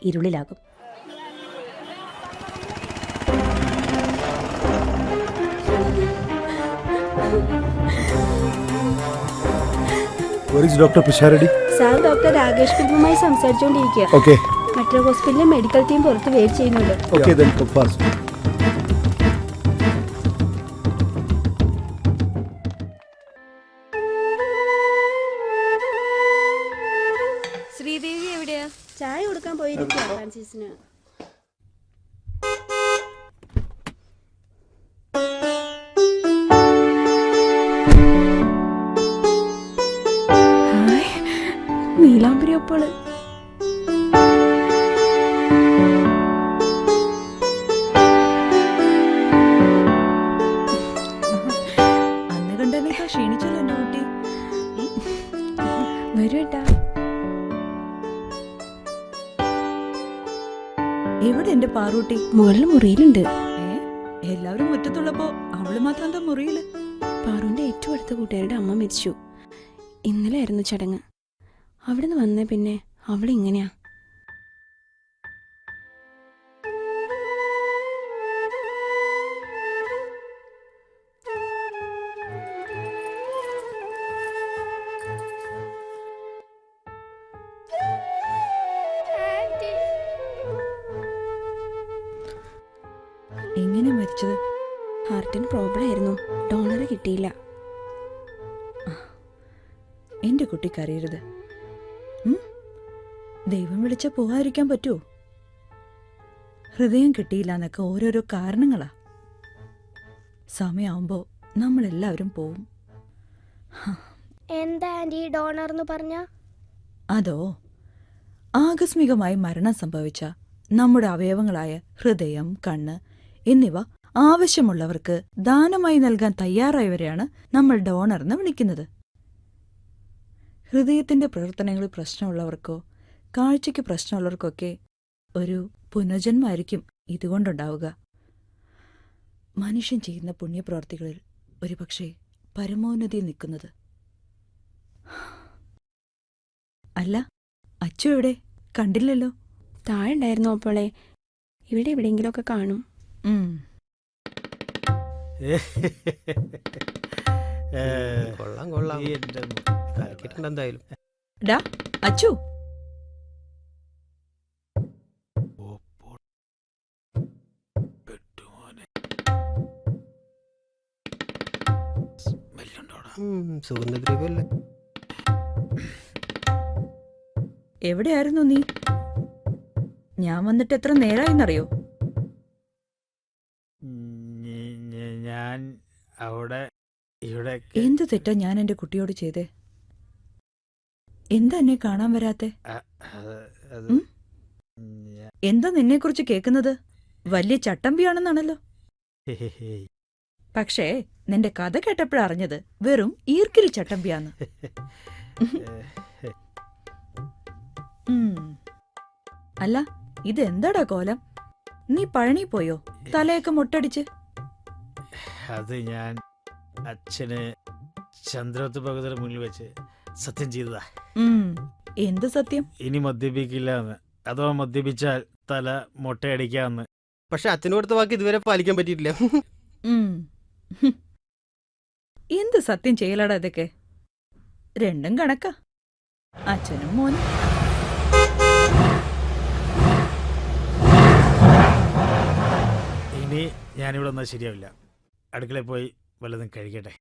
ഇരുളിലാകും. Doctor Pisharody sir doctor Rakesh കുമാറുമായി സംസാരിച്ചുകൊണ്ടിരിക്കുക. Okay. Metro ഹോസ്പിറ്റലിലെ മെഡിക്കൽ ടീം പുറത്ത് വെയിറ്റ് ചെയ്യുന്നുണ്ട്. Okay, then come fast. Sreedevi എവിടെയാ? ചായ കൊടുക്കാൻ പോയിരിക്കുക ഫ്രാൻസിസിന്. നീലാംബരി അപ്പോള് അന്ന് കണ്ടെന്നേക്കാ ക്ഷീണിച്ചല്ലോ എന്റെ കുട്ടി. വരുട്ടാ. എവിടെ എന്റെ പാറൂട്ടി? മുകളിൽ മുറിയിലുണ്ട്. എല്ലാവരും മുറ്റത്തുള്ളപ്പോ അവള് മാത്രം എന്താ മുറിയില്? പാറുവിന്റെ ഏറ്റവും അടുത്ത കൂട്ടുകാരുടെ അമ്മ മരിച്ചു. ഇന്നലെ ആയിരുന്നു ചടങ്ങ്. അവിടുന്ന് വന്നേ പിന്നെ അവളിങ്ങനെയാ. എങ്ങനെ മരിച്ചത്? ഹാർട്ടിന് പ്രോബ്ലം ആയിരുന്നു. ഡോണറെ കിട്ടിയില്ല. എന്റെ കുട്ടി കരയരുത്. ദൈവം വിളിച്ച പോകാതിരിക്കാൻ പറ്റുമോ? ഹൃദയം കിട്ടിയില്ല എന്നൊക്കെ ഓരോരോ കാരണങ്ങളാ. സമയമാവുമ്പോ നമ്മളെല്ലാവരും പോവും. എന്താ ആന്റി ഡോണർ എന്ന് പറഞ്ഞ? അതോ, ആകസ്മികമായി മരണം സംഭവിച്ച നമ്മുടെ അവയവങ്ങളായ ഹൃദയം, കണ്ണ് എന്നിവ ആവശ്യമുള്ളവർക്ക് ദാനമായി നൽകാൻ തയ്യാറായവരെയാണ് നമ്മൾ ഡോണർ എന്ന് വിളിക്കുന്നത്. ഹൃദയത്തിന്റെ പ്രവർത്തനങ്ങളിൽ പ്രശ്നമുള്ളവർക്കോ കാഴ്ചയ്ക്ക് പ്രശ്നമുള്ളവർക്കൊക്കെ ഒരു പുനർജന്മമായിരിക്കും ഇതുകൊണ്ടുണ്ടാവുക. മനുഷ്യൻ ചെയ്യുന്ന പുണ്യപ്രവർത്തികളിൽ ഒരുപക്ഷെ പരമോന്നതിയിൽ നിൽക്കുന്നത്. അല്ല, അച്ചു എവിടെ? കണ്ടില്ലല്ലോ. താഴെ ഉണ്ടായിരുന്നു അപ്പോളെ. ഇവിടെ എവിടെയെങ്കിലുമൊക്കെ കാണും. കൊള്ളാം കൊള്ളാം. എന്തായാലും ഡാ അച്ചു, സുഗന്ധദ്രവ്യല്ലേ? എവിടെയായിരുന്നു നീ? ഞാൻ വന്നിട്ട് എത്ര നേരമായിന്നറിയോ? ഞാൻ അവിടെ ഇവിടെ. എന്ത് തെറ്റാ ഞാൻ എന്റെ കുട്ടിയോട് ചെയ്തേ? എന്താ എന്നെ കാണാൻ വരാത്തെ? എന്താ നിന്നെക്കുറിച്ച് കേൾക്കുന്നത്? വലിയ ചട്ടമ്പിയാണെന്നാണല്ലോ. പക്ഷേ നിന്റെ കഥ കേട്ടപ്പോഴറിഞ്ഞത് വെറും ഈർക്കിലി ചട്ടമ്പിയാന്ന്. അല്ല, ഇതെന്താടാ കോലം? നീ പഴനി പോയോ തലയൊക്കെ മുട്ടടിച്ച്? അത് ഞാൻ അച്ഛന് ചന്ദ്രത്ത് ഭഗവതിയുടെ മുന്നിൽ വെച്ച് സത്യം ചെയ്തതാ. എന്ത് സത്യം? ഇനി മദ്യപിക്കില്ല എന്ന്, അഥവാ മദ്യപിച്ചാൽ തല മുട്ടയടിക്കാന്ന്. പക്ഷെ അച്ഛന് കൊടുത്ത വാക്ക് ഇതുവരെ പാലിക്കാൻ പറ്റിയിട്ടില്ല. എന്ത് സത്യം ചെയ്യലാടാ ഇതൊക്കെ? രണ്ടും കണക്കാ, അച്ഛനും മോനും. ഇനി ഞാനിവിടെ ഒന്നും ശരിയാവില്ല. അടുക്കളയിൽ പോയി വല്ലതും കഴിക്കട്ടെ.